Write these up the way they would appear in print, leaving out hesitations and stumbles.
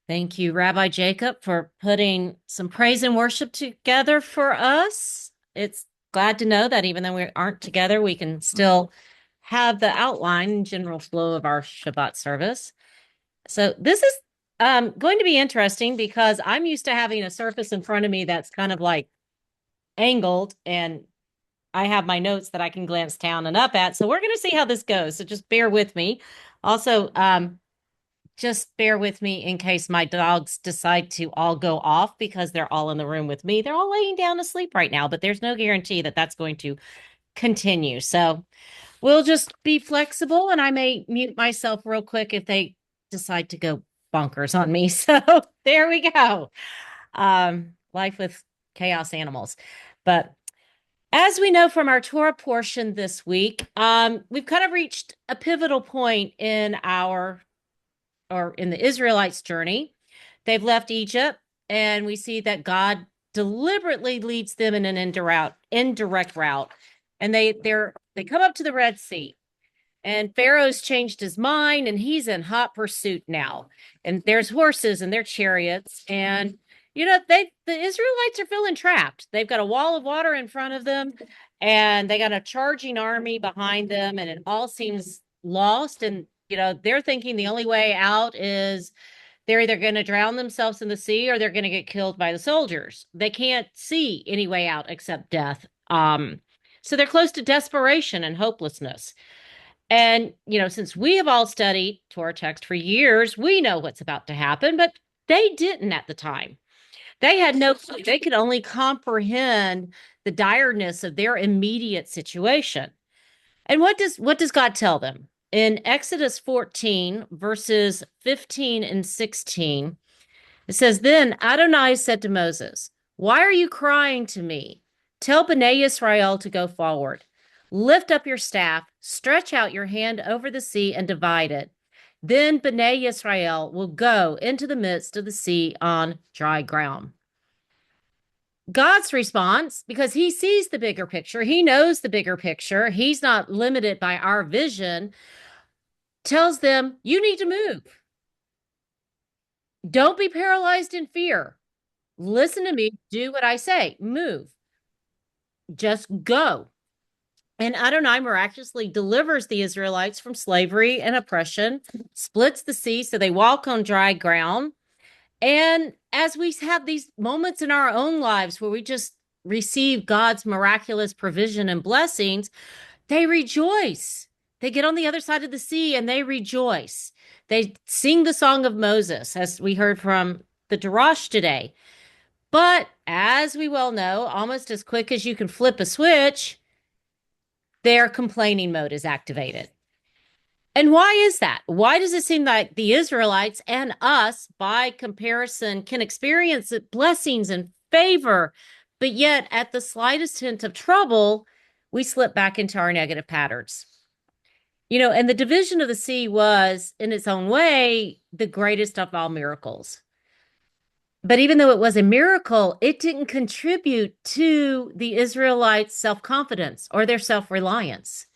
Thank you, Rabbi Jacob, for putting some praise and worship together for us. It's glad to know that even though we aren't together, we can still have the outline and general flow of our Shabbat service. So this is going to be interesting because I'm used to having a surface in front of me that's kind of like angled, and I have my notes that I can glance down and up at. So we're going to see how this goes. So just bear with me. Also, just bear with me in case my dogs decide to all go off because they're all in the room with me. They're all laying down to sleep right now, but there's no guarantee that that's going to continue. So we'll just be flexible and I may mute myself real quick if they decide to go bonkers on me. So there we go. Life with chaos animals. But as we know from our Torah portion this week, we've kind of reached a pivotal point in our or in the Israelites' journey. They've left Egypt, and we see that God deliberately leads them in an indirect route. And they come up to the Red Sea. And Pharaoh's changed his mind and he's in hot pursuit now. And there's horses and their chariots. And the Israelites are feeling trapped. They've got a wall of water in front of them and they got a charging army behind them, and it all seems lost. And they're thinking the only way out is they're either going to drown themselves in the sea or they're going to get killed by the soldiers. They can't see any way out except death. So they're close to desperation and hopelessness. And, since we have all studied Torah text for years, we know what's about to happen, but they didn't at the time. They had no clue. They could only comprehend the direness of their immediate situation. And what does God tell them? In Exodus 14, verses 15 and 16, it says, Then Adonai said to Moses, Why are you crying to me? Tell Bnei Israel to go forward. Lift up your staff, stretch out your hand over the sea and divide it. Then Bnei Israel will go into the midst of the sea on dry ground. God's response, because he sees the bigger picture, he knows the bigger picture, he's not limited by our vision, tells them, You need to move. Don't be paralyzed in fear. Listen to me, do what I say, move, just go. And Adonai miraculously delivers the Israelites from slavery and oppression, splits the sea so they walk on dry ground. And as we have these moments in our own lives where we just receive God's miraculous provision and blessings, they rejoice. They get on the other side of the sea and they rejoice. They sing the song of Moses, as we heard from the Darash today. But as we well know, almost as quick as you can flip a switch, their complaining mode is activated. And why is that? Why does it seem like the Israelites and us, by comparison, can experience blessings and favor, but yet at the slightest hint of trouble, we slip back into our negative patterns? And the division of the sea was, in its own way, the greatest of all miracles. But even though it was a miracle, it didn't contribute to the Israelites' self-confidence or their self-reliance.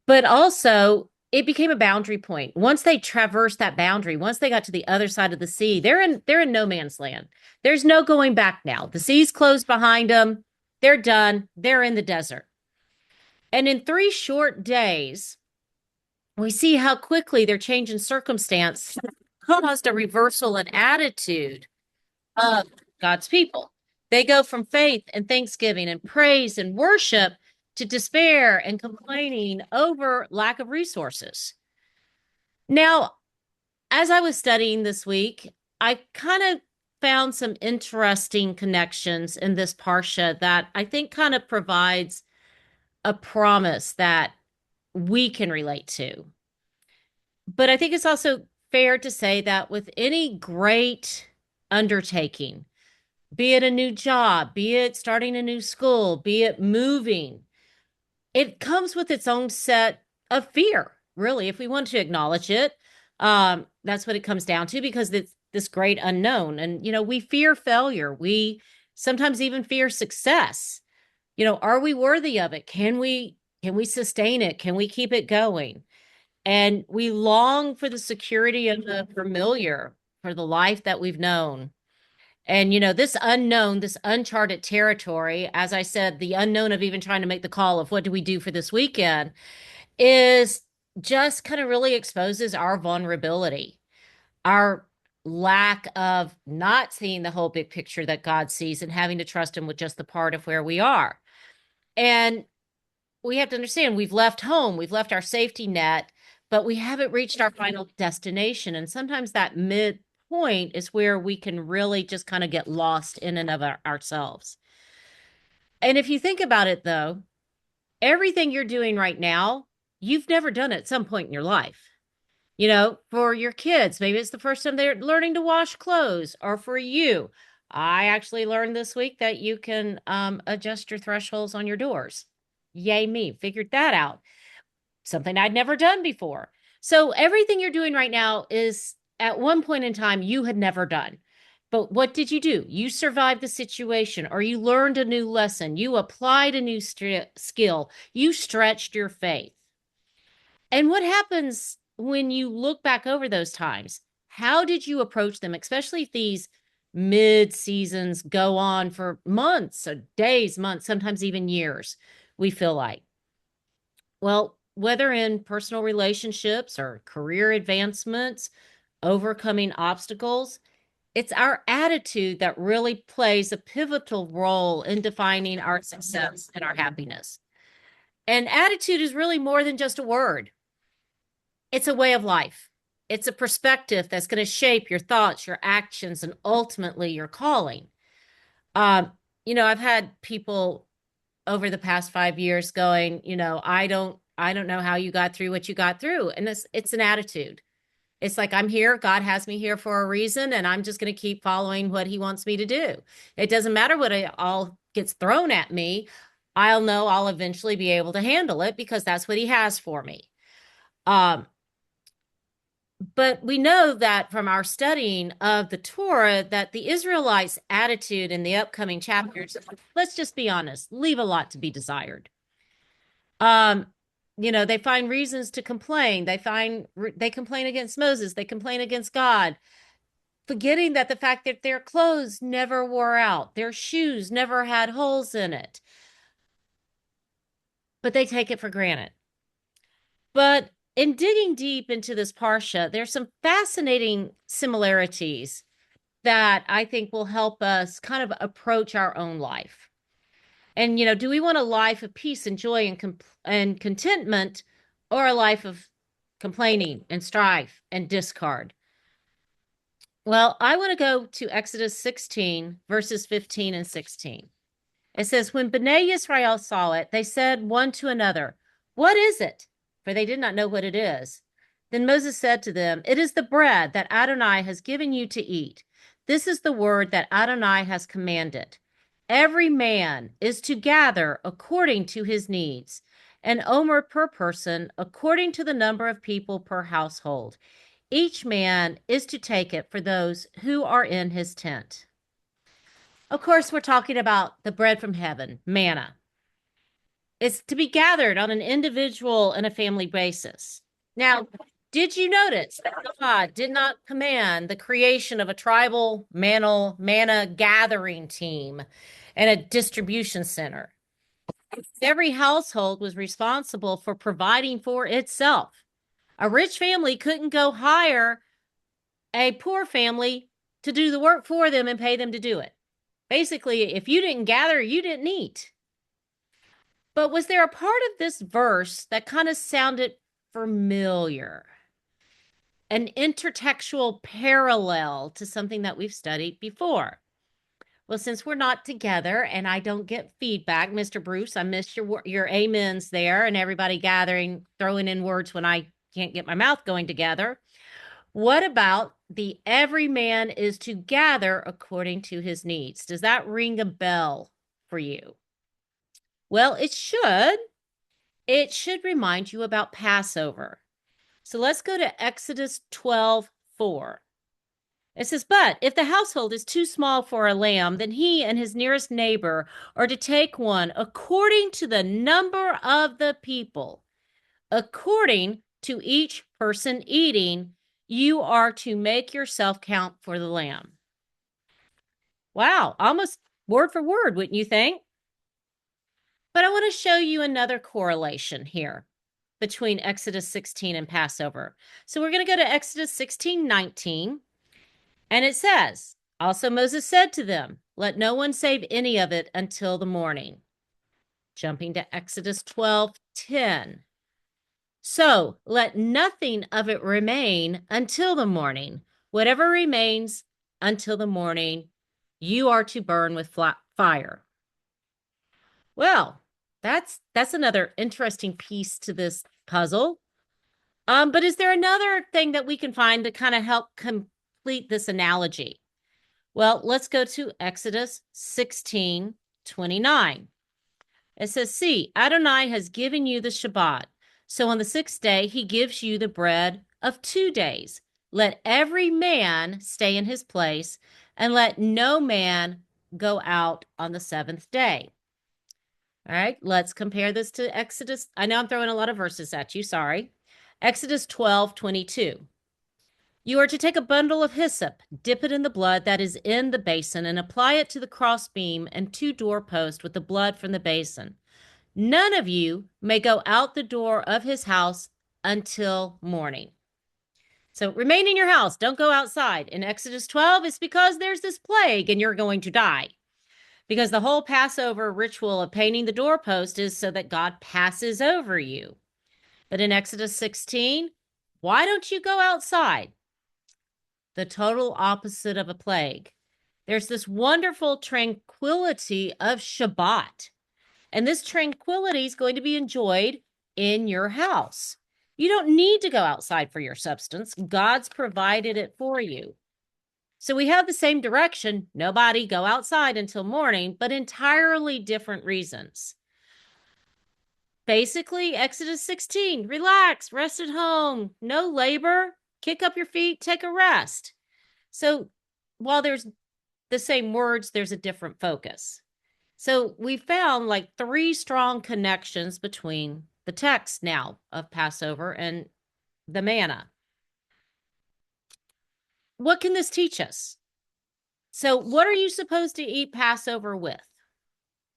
But also, it became a boundary point. Once they traversed that boundary, once they got to the other side of the sea, they're in no man's land. There's no going back now. The sea's closed behind them. They're done. They're in the desert. And in 3 short days, we see how quickly their change in circumstance caused a reversal in attitude of God's people. They go from faith and thanksgiving and praise and worship to despair and complaining over lack of resources. Now, as I was studying this week, I kind of found some interesting connections in this parsha that I think kind of provides a promise that we can relate to. But I think it's also fair to say that with any great undertaking, be it a new job, be it starting a new school, be it moving, it comes with its own set of fear, really, if we want to acknowledge it. That's what it comes down to, because it's this great unknown. And, we fear failure. We sometimes even fear success. Are we worthy of it? Can we sustain it? Can we keep it going? And we long for the security of the familiar, for the life that we've known. And, this unknown, this uncharted territory, as I said, the unknown of even trying to make the call of what do we do for this weekend is just kind of really exposes our vulnerability, our lack of not seeing the whole big picture that God sees and having to trust Him with just the part of where we are. And we have to understand we've left home, we've left our safety net, but we haven't reached our final destination. And sometimes that midpoint is where we can really just kind of get lost in and of ourselves. And if you think about it, though, everything you're doing right now, you've never done at some point in your life. For your kids, maybe it's the first time they're learning to wash clothes, or for you, I actually learned this week that you can adjust your thresholds on your doors. Yay, me, figured that out. Something I'd never done before. So everything you're doing right now is at one point in time you had never done. But what did you do? You survived the situation, or you learned a new lesson. You applied a new skill. You stretched your faith. And what happens when you look back over those times? How did you approach them, especially if these mid seasons go on for months or days, months, sometimes even years, we feel like? Well, whether in personal relationships or career advancements, overcoming obstacles, it's our attitude that really plays a pivotal role in defining our success and our happiness. And attitude is really more than just a word. It's a way of life. It's a perspective that's going to shape your thoughts, your actions, and ultimately your calling. Um, I've had people over the past 5 years going, I don't know how you got through what you got through. And it's an attitude. It's like, I'm here. God has me here for a reason, and I'm just going to keep following what He wants me to do. It doesn't matter what it all gets thrown at me. I'll know I'll eventually be able to handle it because that's what He has for me. Um, But we know that from our studying of the Torah that the Israelites' attitude in the upcoming chapters, let's just be honest, leave a lot to be desired. Um, they find reasons to complain. They complain against Moses, they complain against God, forgetting that the fact that their clothes never wore out, their shoes never had holes in it, but they take it for granted. But in digging deep into this parsha, there's some fascinating similarities that I think will help us kind of approach our own life. And, do we want a life of peace and joy and contentment, or a life of complaining and strife and discard? Well, I want to go to Exodus 16, verses 15 and 16. It says, when Bnei Israel saw it, they said one to another, what is it? For they did not know what it is. Then Moses said to them, it is the bread that Adonai has given you to eat. This is the word that Adonai has commanded. Every man is to gather according to his needs, an omer per person, according to the number of people per household. Each man is to take it for those who are in his tent. Of course, we're talking about the bread from heaven, manna. It's to be gathered on an individual and a family basis. Now, did you notice that God did not command the creation of a tribal manna gathering team and a distribution center? Every household was responsible for providing for itself. A rich family couldn't go hire a poor family to do the work for them and pay them to do it. Basically, if you didn't gather, you didn't eat. But was there a part of this verse that kind of sounded familiar? An intertextual parallel to something that we've studied before? Well, since we're not together and I don't get feedback, Mr. Bruce, I missed your amens there and everybody gathering, throwing in words when I can't get my mouth going together. What about the every man is to gather according to his needs? Does that ring a bell for you? Well, it should. It should remind you about Passover. So let's go to Exodus 12:4. It says, but if the household is too small for a lamb, then he and his nearest neighbor are to take one according to the number of the people, according to each person eating, you are to make yourself count for the lamb. Wow, almost word for word, wouldn't you think? But I want to show you another correlation here between Exodus 16 and Passover. So we're going to go to Exodus 16:19, and it says, also Moses said to them, let no one save any of it until the morning. Jumping to Exodus 12:10. So let nothing of it remain until the morning. Whatever remains until the morning, you are to burn with fire. Well, that's another interesting piece to this puzzle. But is there another thing that we can find to kind of help complete this analogy? Well, let's go to Exodus 16:29. It says, see, Adonai has given you the Shabbat. So on the sixth day, he gives you the bread of 2 days. Let every man stay in his place, and let no man go out on the seventh day. All right, let's compare this to Exodus. I know I'm throwing a lot of verses at you. Sorry. Exodus 12:22. You are to take a bundle of hyssop, dip it in the blood that is in the basin, and apply it to the crossbeam and 2 doorposts with the blood from the basin. None of you may go out the door of his house until morning. So remain in your house. Don't go outside. In Exodus 12, it's because there's this plague and you're going to die. Because the whole Passover ritual of painting the doorpost is so that God passes over you. But in Exodus 16, why don't you go outside? The total opposite of a plague. There's this wonderful tranquility of Shabbat. And this tranquility is going to be enjoyed in your house. You don't need to go outside for your substance. God's provided it for you. So we have the same direction. Nobody go outside until morning, but entirely different reasons. Basically, Exodus 16, relax, rest at home, no labor, kick up your feet, take a rest. So while there's the same words, there's a different focus. So we found like 3 strong connections between the text now of Passover and the manna. What can this teach us? So what are you supposed to eat Passover with?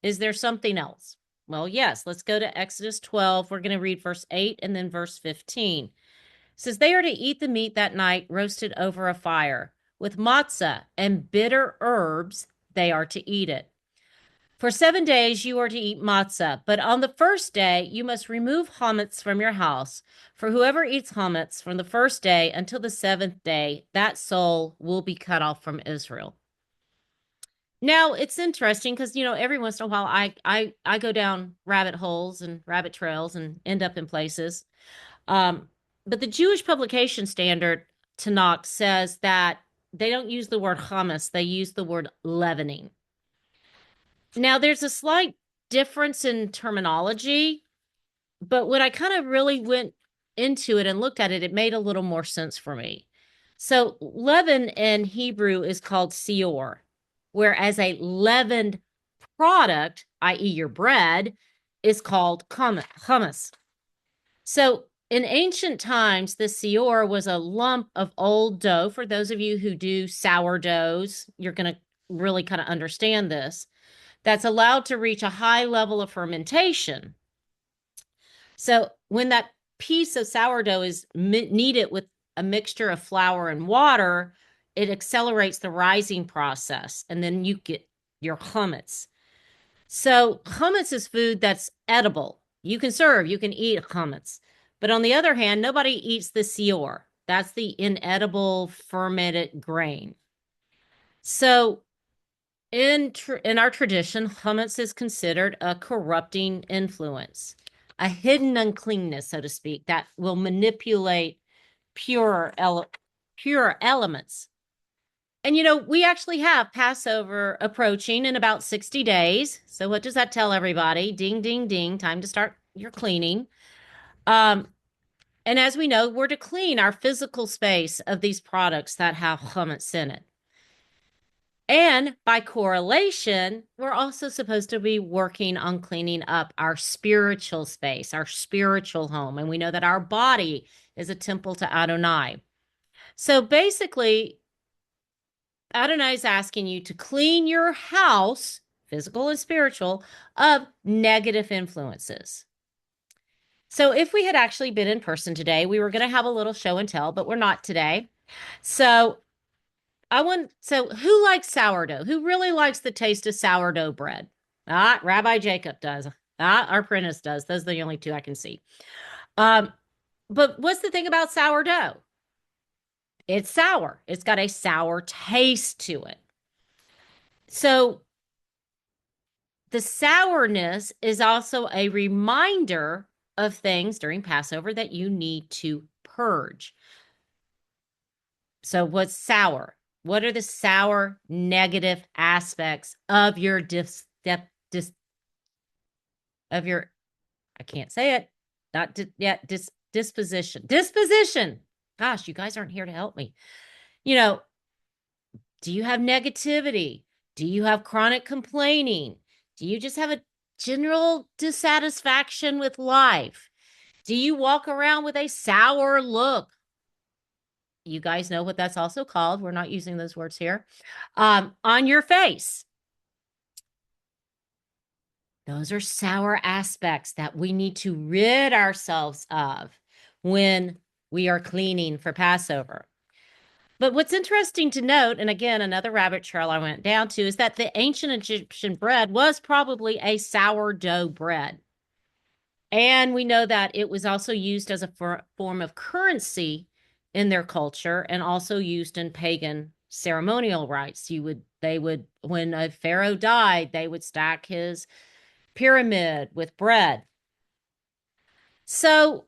Is there something else? Well, yes, let's go to Exodus 12. We're going to read verse 8 and then verse 15. It says, they are to eat the meat that night, roasted over a fire. With matzah and bitter herbs, they are to eat it. For 7 days you are to eat matzah, but on the first day you must remove chametz from your house. For whoever eats chametz from the first day until the 7th day, that soul will be cut off from Israel. Now it's interesting because every once in a while I go down rabbit holes and rabbit trails and end up in places. But the Jewish Publication Standard Tanakh says that they don't use the word chametz; they use the word leavening. Now, there's a slight difference in terminology, but when I kind of really went into it and looked at it, it made a little more sense for me. So, leaven in Hebrew is called seor, whereas a leavened product, i.e., your bread, is called hummus. So, in ancient times, the seor was a lump of old dough. For those of you who do sourdoughs, you're going to really kind of understand this. That's allowed to reach a high level of fermentation. So when that piece of sourdough is kneaded with a mixture of flour and water, it accelerates the rising process, and then you get your hummus. So hummus is food that's edible. You can serve, you can eat hummus. But on the other hand, nobody eats the seor. That's the inedible fermented grain. So in our tradition, hummus is considered a corrupting influence, a hidden uncleanness, so to speak, that will manipulate pure elements. And we actually have Passover approaching in about 60 days. So what does that tell everybody? Ding, ding, ding, time to start your cleaning. And as we know, we're to clean our physical space of these products that have hummus in it. And by correlation, we're also supposed to be working on cleaning up our spiritual space, our spiritual home. And we know that our body is a temple to Adonai. So basically, Adonai is asking you to clean your house, physical and spiritual, of negative influences. So if we had actually been in person today, we were going to have a little show and tell, but we're not today. So so who likes sourdough? Who really likes the taste of sourdough bread? Rabbi Jacob does. Our apprentice does. Those are the only two I can see. Um, but what's the thing about sourdough? It's sour. It's got a sour taste to it. So the sourness is also a reminder of things during Passover that you need to purge. So what's sour? What are the sour negative aspects of your of your I can't say it. Not disposition. Disposition. Gosh, you guys aren't here to help me. You know, do you have negativity? Do you have chronic complaining? Do you just have a general dissatisfaction with life? Do you walk around with a sour look? You guys know what that's also called. We're not using those words here. On your face. Those are sour aspects that we need to rid ourselves of when we are cleaning for Passover. But what's interesting to note, and again, another rabbit trail I went down to, is that the ancient Egyptian bread was probably a sourdough bread. And we know that it was also used as a form of currency in their culture and also used in pagan ceremonial rites. When a pharaoh died, they would stack his pyramid with bread. So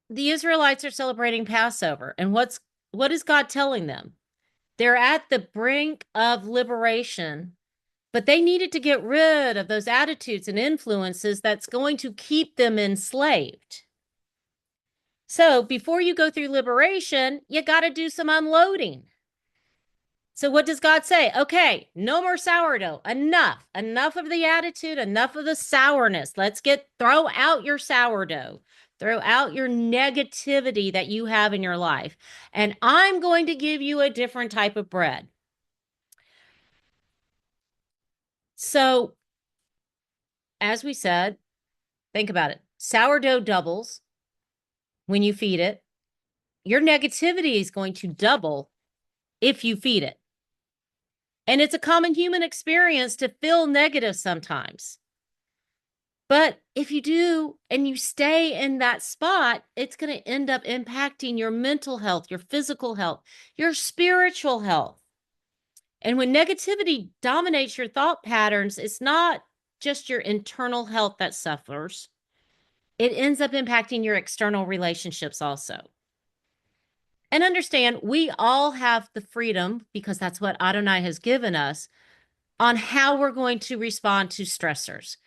the Israelites are celebrating Passover. And what is God telling them? They're at the brink of liberation, but they needed to get rid of those attitudes and influences that's going to keep them enslaved. So before you go through liberation, you got to do some unloading. So what does God say? Okay, no more sourdough. Enough of the attitude, enough of the sourness. Throw out your sourdough. Throw out your negativity that you have in your life. And I'm going to give you a different type of bread. So, as we said, think about it. Sourdough doubles when you feed it. Your negativity is going to double if you feed it. And it's a common human experience to feel negative sometimes. But if you do and you stay in that spot, it's going to end up impacting your mental health, your physical health, your spiritual health. And when negativity dominates your thought patterns, it's not just your internal health that suffers. It ends up impacting your external relationships also. And understand, we all have the freedom, because that's what Adonai has given us, on how we're going to respond to stressors.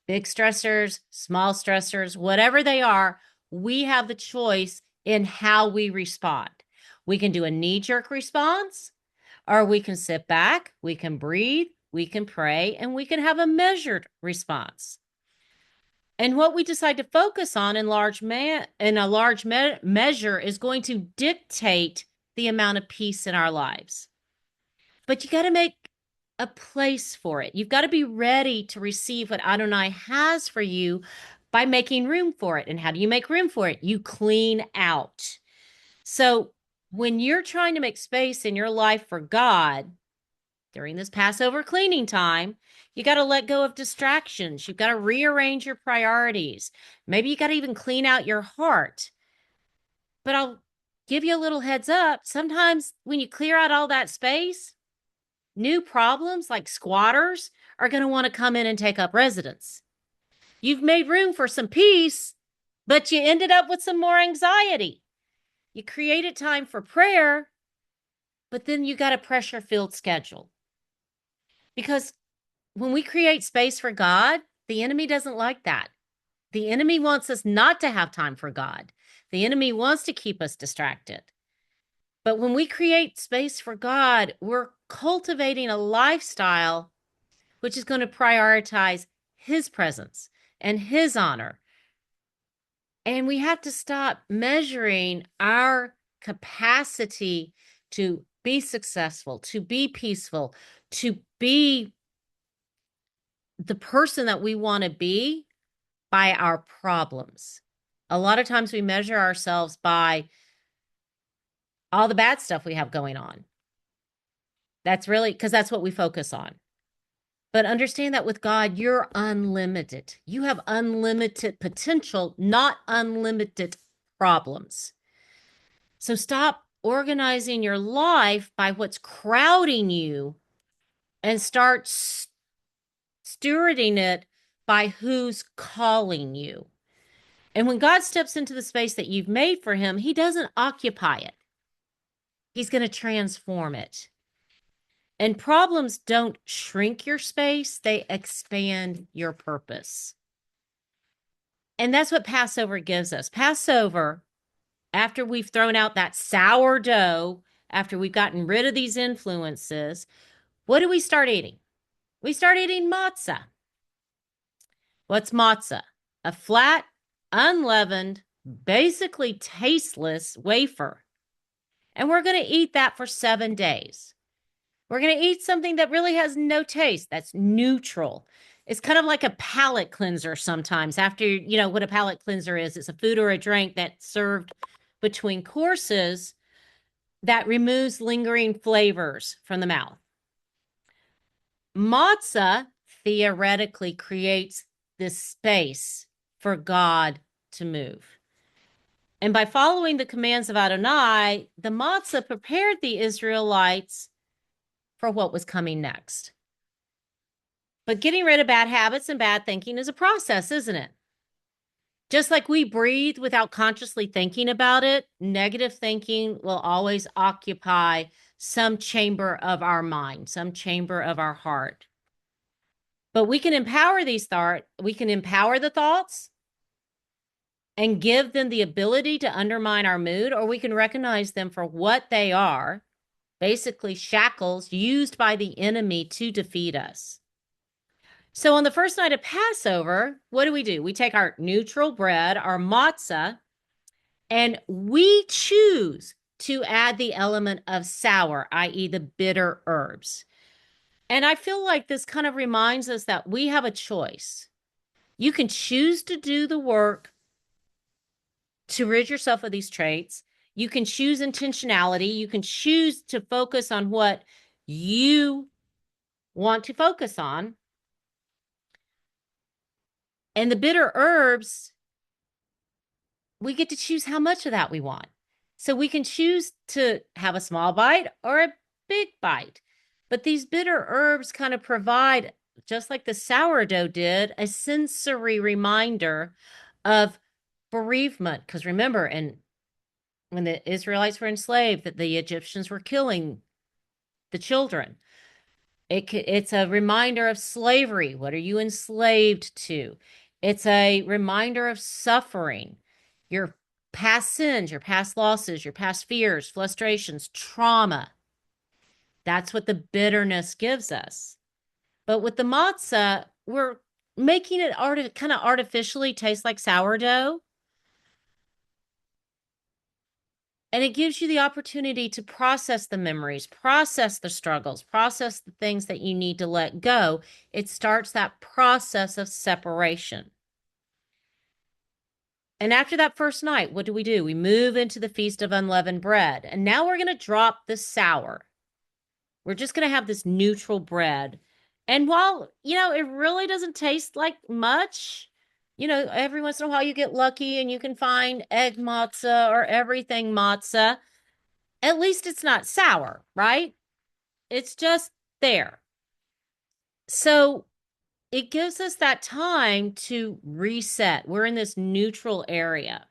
Big stressors, small stressors, whatever they are, we have the choice in how we respond. We can do a knee-jerk response, or we can sit back, we can breathe, we can pray, and we can have a measured response. And what we decide to focus on in a large measure is going to dictate the amount of peace in our lives. But you got to make a place for it. You've got to be ready to receive what Adonai has for you by making room for it. And how do you make room for it? You clean out. So when you're trying to make space in your life for God during this Passover cleaning time, you got to let go of distractions. You've got to rearrange your priorities. Maybe you got to even clean out your heart. But I'll give you a little heads up. Sometimes when you clear out all that space, new problems like squatters are going to want to come in and take up residence. You've made room for some peace, but you ended up with some more anxiety. You created time for prayer, but then you got a pressure-filled schedule. Because when we create space for God, the enemy doesn't like that. The enemy wants us not to have time for God. The enemy wants to keep us distracted. But when we create space for God, we're cultivating a lifestyle which is going to prioritize His presence and His honor. And we have to stop measuring our capacity to be successful, to be peaceful, to be the person that we want to be by our problems. A lot of times we measure ourselves by all the bad stuff we have going on. That's really because that's what we focus on. But understand that with God, you're unlimited. You have unlimited potential, not unlimited problems. So stop organizing your life by what's crowding you and start stewarding it by who's calling you. And when God steps into the space that you've made for him, he doesn't occupy it. He's going to transform it. And problems don't shrink your space, they expand your purpose. And that's what Passover gives us. Passover, after we've thrown out that sourdough, after we've gotten rid of these influences, what do we start eating? We start eating matzah. What's matzah? A flat, unleavened, basically tasteless wafer. And we're going to eat that for 7 days. We're going to eat something that really has no taste, that's neutral. It's kind of like a palate cleanser sometimes. After, what a palate cleanser is, it's a food or a drink that's served between courses that removes lingering flavors from the mouth. Matzah theoretically creates this space for God to move. And by following the commands of Adonai, the matzah prepared the Israelites for what was coming next. But getting rid of bad habits and bad thinking is a process, isn't it? Just like we breathe without consciously thinking about it, negative thinking will always occupy some chamber of our mind, some chamber of our heart. But we can empower these thoughts. We can empower the thoughts and give them the ability to undermine our mood, or we can recognize them for what they are, basically shackles used by the enemy to defeat us. So on the first night of Passover, what do? We take our neutral bread, our matzah, and we choose to add the element of sour, i.e. the bitter herbs. And I feel like this kind of reminds us that we have a choice. You can choose to do the work to rid yourself of these traits. You can choose intentionality. You can choose to focus on what you want to focus on. And the bitter herbs, we get to choose how much of that we want. So we can choose to have a small bite or a big bite. But these bitter herbs kind of provide, just like the sourdough did, a sensory reminder of bereavement. Because remember, when the Israelites were enslaved, that the Egyptians were killing the children. It's a reminder of slavery. What are you enslaved to? It's a reminder of suffering, your past sins, your past losses, your past fears, frustrations, trauma. That's what the bitterness gives us. But with the matzah, we're making it kind of artificially taste like sourdough. And it gives you the opportunity to process the memories, process the struggles, process the things that you need to let go. It starts that process of separation. And after that first night, what do? We move into the Feast of Unleavened Bread. And now we're going to drop the sour. We're just going to have this neutral bread. And while, it really doesn't taste like much, every once in a while you get lucky and you can find egg matzah or everything matzah. At least it's not sour, right? It's just there. So it gives us that time to reset. We're in this neutral area.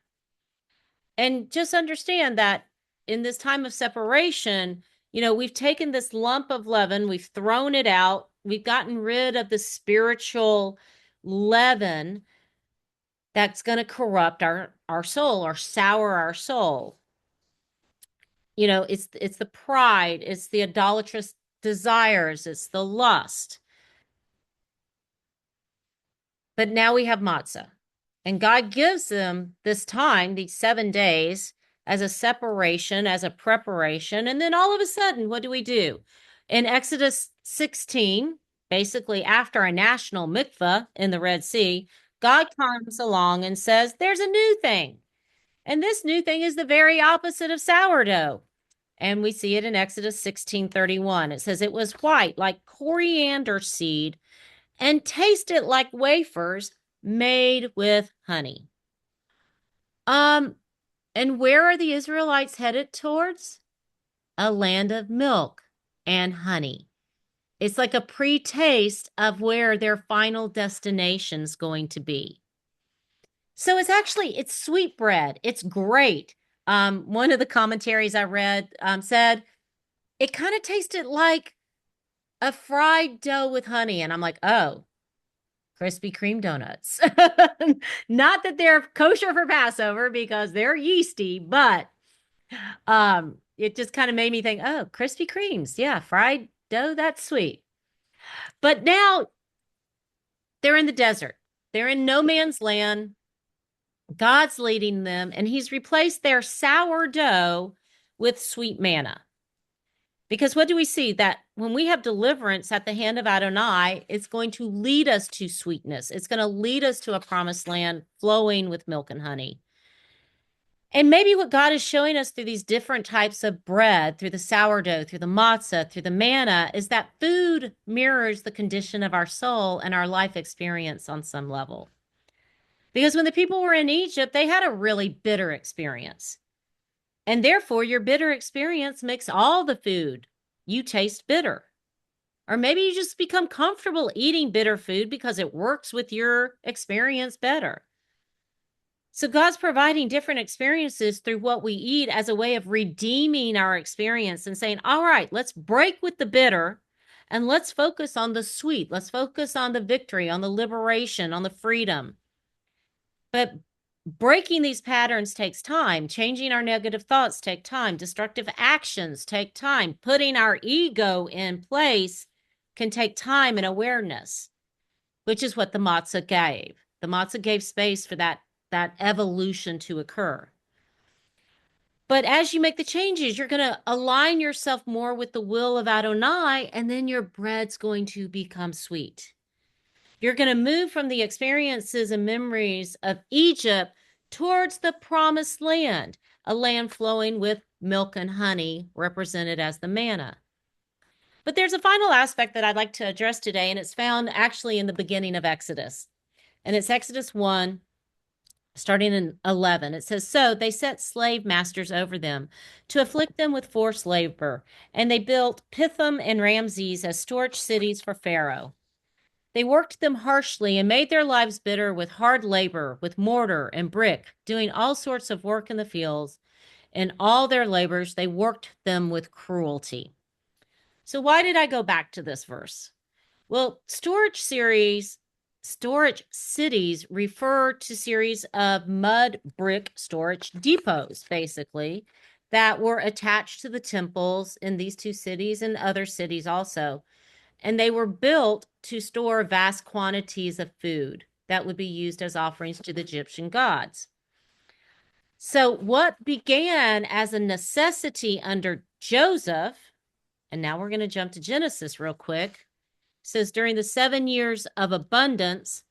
And just understand that in this time of separation, we've taken this lump of leaven, we've thrown it out, we've gotten rid of the spiritual leaven that's going to corrupt our soul or sour our soul. it's the pride, it's the idolatrous desires, it's the lust. But now we have matzah. And God gives them this time, these 7 days, as a separation, as a preparation. And then all of a sudden, what do we do? In Exodus 16, basically after a national mikvah in the Red Sea, God comes along and says, there's a new thing. And this new thing is the very opposite of sourdough. And we see it in Exodus 16:31. It says it was white like coriander seed and tasted like wafers made with honey. And where are the Israelites headed towards? A land of milk and honey. It's like a pre-taste of where their final destination's going to be. So it's sweet bread. It's great. One of the commentaries I read said it kind of tasted like a fried dough with honey. And I'm like, oh, Krispy Kreme donuts. Not that they're kosher for Passover because they're yeasty, but it just kind of made me think, oh, Krispy Kremes. Yeah, fried dough, that's sweet. But now they're in the desert. They're in no man's land. God's leading them, and he's replaced their sourdough with sweet manna. Because what do we see? That when we have deliverance at the hand of Adonai, it's going to lead us to sweetness. It's going to lead us to a promised land flowing with milk and honey. And maybe what God is showing us through these different types of bread, through the sourdough, through the matzah, through the manna, is that food mirrors the condition of our soul and our life experience on some level. Because when the people were in Egypt, they had a really bitter experience. And therefore, your bitter experience makes all the food you taste bitter. Or maybe you just become comfortable eating bitter food because it works with your experience better. So God's providing different experiences through what we eat as a way of redeeming our experience and saying, all right, let's break with the bitter and let's focus on the sweet. Let's focus on the victory, on the liberation, on the freedom. But breaking these patterns takes time. Changing our negative thoughts take time. Destructive actions take time. Putting our ego in place can take time and awareness, which is what the matzah gave. The matzah gave space for that evolution to occur. But as you make the changes, you're going to align yourself more with the will of Adonai, and then your bread's going to become sweet. You're going to move from the experiences and memories of Egypt towards the promised land, a land flowing with milk and honey, represented as the manna. But there's a final aspect that I'd like to address today, and it's found actually in the beginning of Exodus. And it's Exodus 1, starting in 11. It says, so they set slave masters over them to afflict them with forced labor, and they built Pithom and Ramses as storage cities for Pharaoh. They worked them harshly and made their lives bitter with hard labor, with mortar and brick, doing all sorts of work in the fields. In all their labors, they worked them with cruelty. So why did I go back to this verse? Well, storage cities refer to series of mud brick storage depots, basically, that were attached to the temples in these two cities and other cities also. And they were built to store vast quantities of food that would be used as offerings to the Egyptian gods. So what began as a necessity under Joseph, and now we're going to jump to Genesis real quick, says during the 7 years of abundance,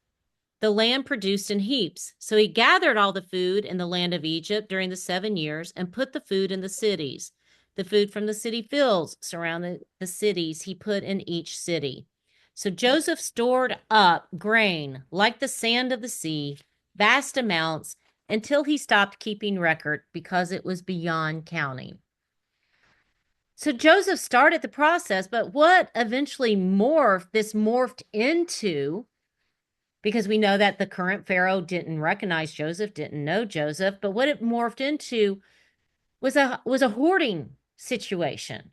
the land produced in heaps. So he gathered all the food in the land of Egypt during the 7 years and put the food in the cities. The food from the city fields surrounding the cities he put in each city. So Joseph stored up grain like the sand of the sea, vast amounts, until he stopped keeping record because it was beyond counting. So Joseph started the process, but what eventually morphed into, because we know that the current Pharaoh didn't recognize Joseph, didn't know Joseph, but what it morphed into was a hoarding situation.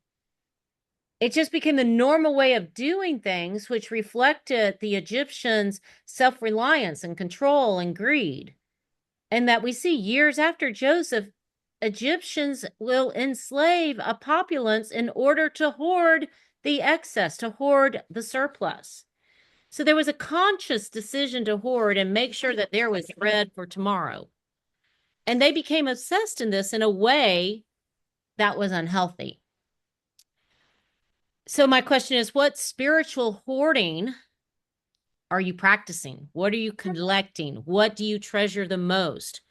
It just became the normal way of doing things, which reflected the Egyptians' self-reliance and control and greed. And that we see years after Joseph Egyptians will enslave a populace in order to hoard the excess, to hoard the surplus. So there was a conscious decision to hoard and make sure that there was bread for tomorrow. And they became obsessed in this in a way that was unhealthy. So my question is, what spiritual hoarding are you practicing? What are you collecting? What do you treasure the most?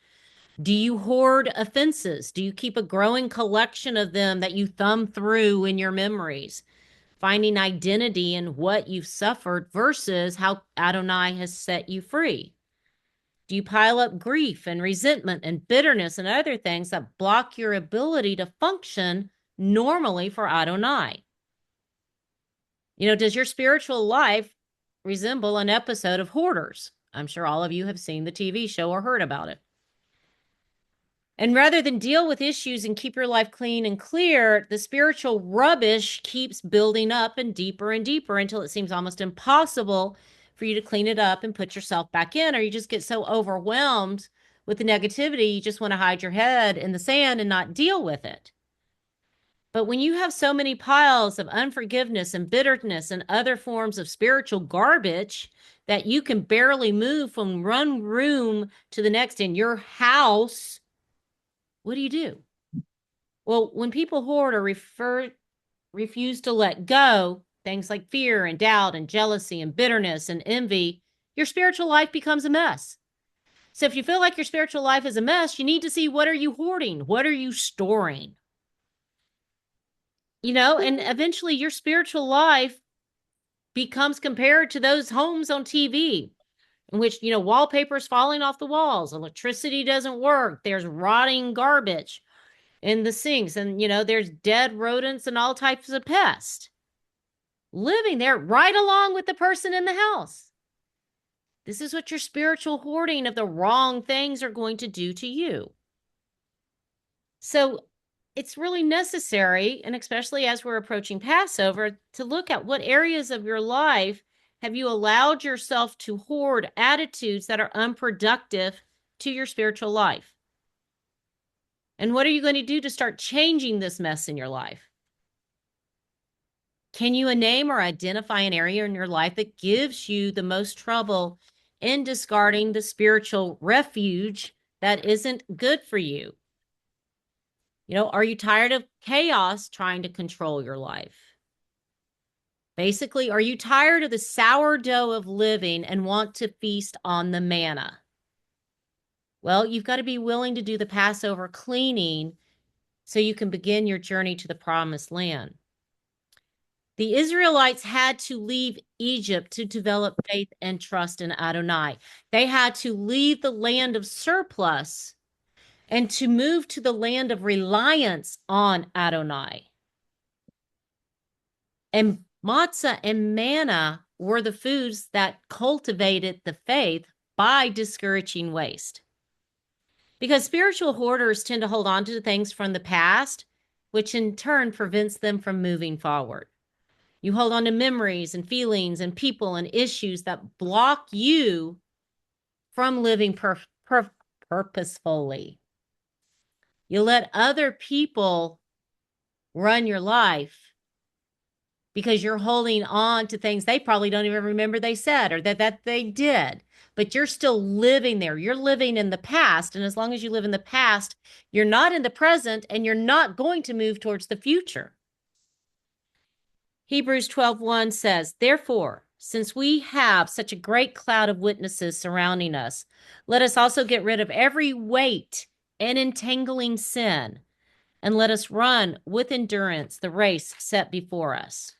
Do you hoard offenses? Do you keep a growing collection of them that you thumb through in your memories, finding identity in what you've suffered versus how Adonai has set you free? Do you pile up grief and resentment and bitterness and other things that block your ability to function normally for Adonai? Does your spiritual life resemble an episode of Hoarders? I'm sure all of you have seen the TV show or heard about it. And rather than deal with issues and keep your life clean and clear, the spiritual rubbish keeps building up and deeper until it seems almost impossible for you to clean it up and put yourself back in, or you just get so overwhelmed with the negativity, you just want to hide your head in the sand and not deal with it. But when you have so many piles of unforgiveness and bitterness and other forms of spiritual garbage that you can barely move from one room to the next in your house, what do? Well, when people hoard or refuse to let go, things like fear and doubt and jealousy and bitterness and envy, your spiritual life becomes a mess. So if you feel like your spiritual life is a mess, you need to see, what are you hoarding? What are you storing? And eventually your spiritual life becomes compared to those homes on TV in which, wallpaper's falling off the walls, electricity doesn't work, there's rotting garbage in the sinks, and, there's dead rodents and all types of pests living there right along with the person in the house. This is what your spiritual hoarding of the wrong things are going to do to you. So it's really necessary, and especially as we're approaching Passover, to look at what areas of your life have you allowed yourself to hoard attitudes that are unproductive to your spiritual life. And what are you going to do to start changing this mess in your life? Can you name or identify an area in your life that gives you the most trouble in discarding the spiritual refuge that isn't good for you? Are you tired of chaos trying to control your life? Basically, are you tired of the sourdough of living and want to feast on the manna? Well, you've got to be willing to do the Passover cleaning so you can begin your journey to the promised land. The Israelites had to leave Egypt to develop faith and trust in Adonai. They had to leave the land of surplus and to move to the land of reliance on Adonai. And matzah and manna were the foods that cultivated the faith by discouraging waste. Because spiritual hoarders tend to hold on to things from the past, which in turn prevents them from moving forward. You hold on to memories and feelings and people and issues that block you from living purposefully. You let other people run your life because you're holding on to things they probably don't even remember they said or that they did, but you're still living there. You're living in the past. And as long as you live in the past, you're not in the present and you're not going to move towards the future. Hebrews 12:1 says, "Therefore, since we have such a great cloud of witnesses surrounding us, let us also get rid of every weight and entangling sin, and let us run with endurance the race set before us."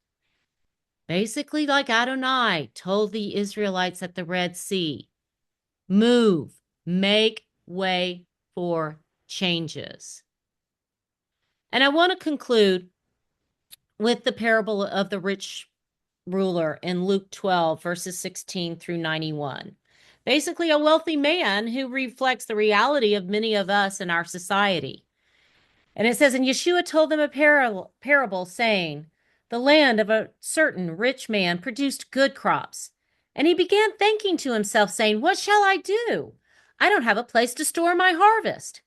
Basically, like Adonai told the Israelites at the Red Sea, move, make way for changes. And I want to conclude with the parable of the rich ruler in Luke 12, verses 16 through 91. Basically, a wealthy man who reflects the reality of many of us in our society. And it says, and Yeshua told them a parable saying, the land of a certain rich man produced good crops. And he began thinking to himself, saying, what shall I do? I don't have a place to store my harvest.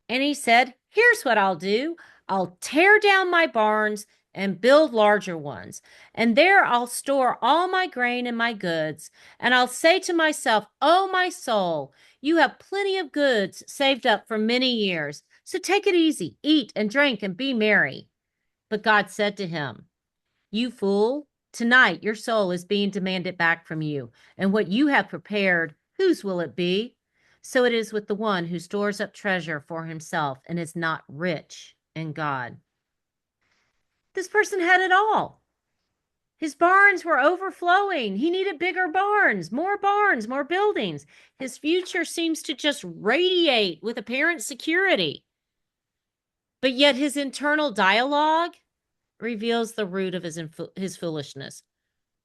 And he said, Here's what I'll do. I'll tear down my barns and build larger ones. And there I'll store all my grain and my goods. And I'll say to myself, oh, my soul, you have plenty of goods saved up for many years. So take it easy, eat and drink and be merry. But God said to him, you fool, tonight your soul is being demanded back from you. And what you have prepared, whose will it be? So it is with the one who stores up treasure for himself and is not rich in God. This person had it all. His barns were overflowing. He needed bigger barns, more buildings. His future seems to just radiate with apparent security. But yet his internal dialogue reveals the root of his foolishness.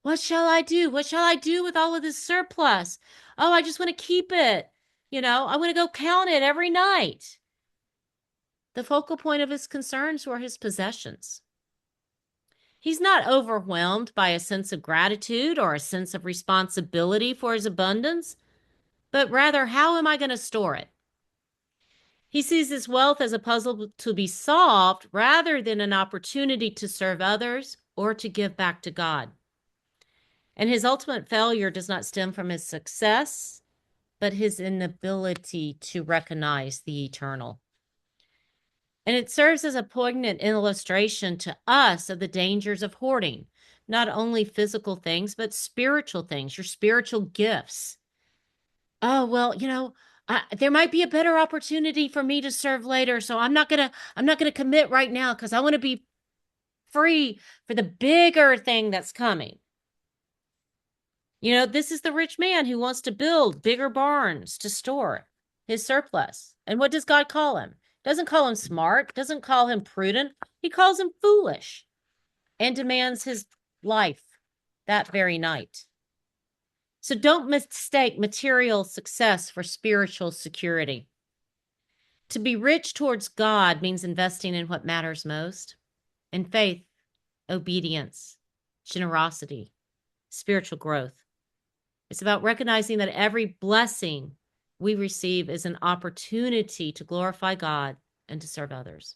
What shall I do? What shall I do with all of this surplus? Oh, I just want to keep it. I want to go count it every night. The focal point of his concerns were his possessions. He's not overwhelmed by a sense of gratitude or a sense of responsibility for his abundance, but rather, how am I going to store it? He sees his wealth as a puzzle to be solved rather than an opportunity to serve others or to give back to God. And his ultimate failure does not stem from his success, but his inability to recognize the eternal. And it serves as a poignant illustration to us of the dangers of hoarding, not only physical things, but spiritual things, your spiritual gifts. Oh, well, there might be a better opportunity for me to serve later, so I'm not gonna commit right now because I want to be free for the bigger thing that's coming. This is the rich man who wants to build bigger barns to store his surplus. And what does God call him? Doesn't call him smart, doesn't call him prudent. He calls him foolish and demands his life that very night. So don't mistake material success for spiritual security. To be rich towards God means investing in what matters most, in faith, obedience, generosity, spiritual growth. It's about recognizing that every blessing we receive is an opportunity to glorify God and to serve others.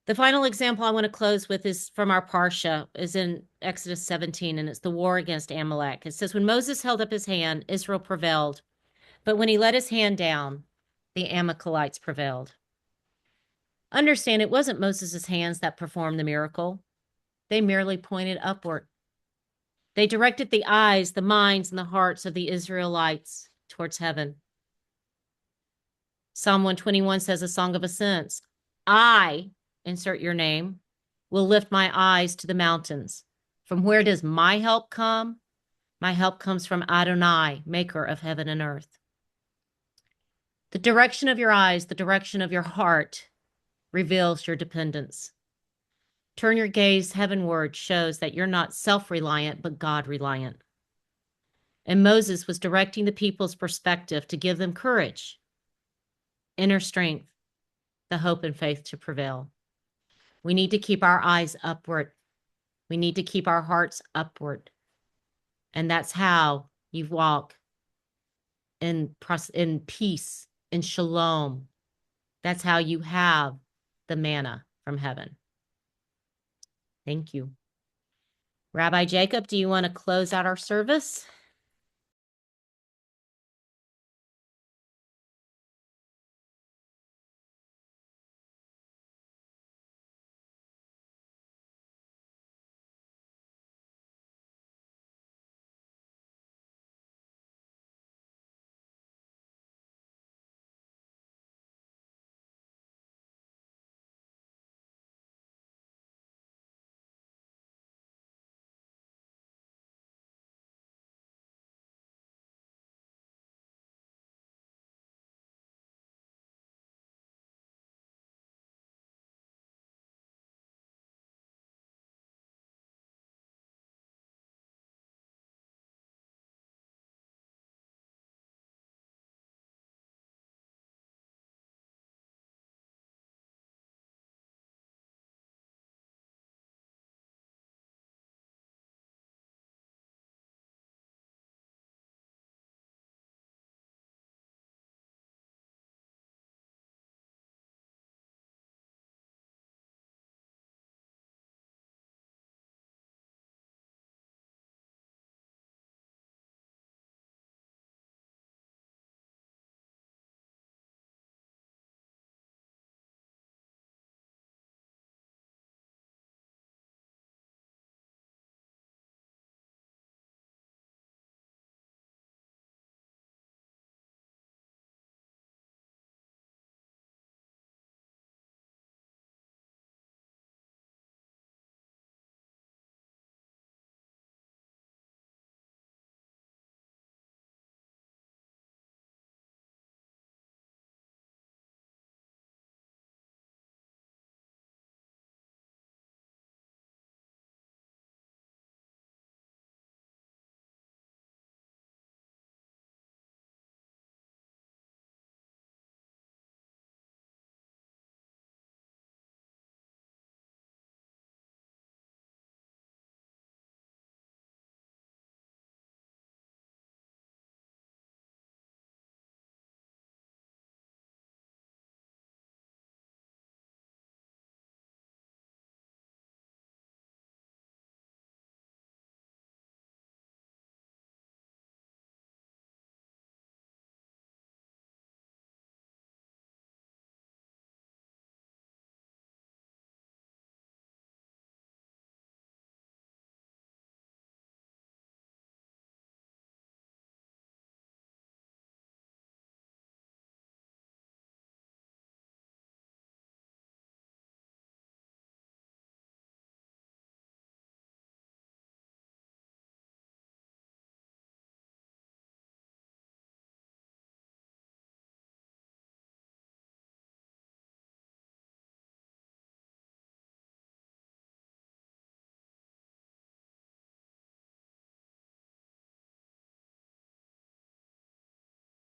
The final example I want to close with is from our Parsha, is in Exodus 17, and it's the war against Amalek. It says, when Moses held up his hand, Israel prevailed. But when he let his hand down, the Amalekites prevailed. Understand, it wasn't Moses' hands that performed the miracle. They merely pointed upward. They directed the eyes, the minds, and the hearts of the Israelites towards heaven. Psalm 121 says, a song of ascents. I, insert your name, will lift my eyes to the mountains. From where does my help come? My help comes from Adonai, maker of heaven and earth. The direction of your eyes, the direction of your heart reveals your dependence. Turn your gaze heavenward shows that you're not self-reliant, but God-reliant. And Moses was directing the people's perspective to give them courage, inner strength, the hope and faith to prevail. We need to keep our eyes upward. We need to keep our hearts upward. And that's how you walk in peace, in shalom. That's how you have the manna from heaven. Thank you. Rabbi Jacob, do you want to close out our service?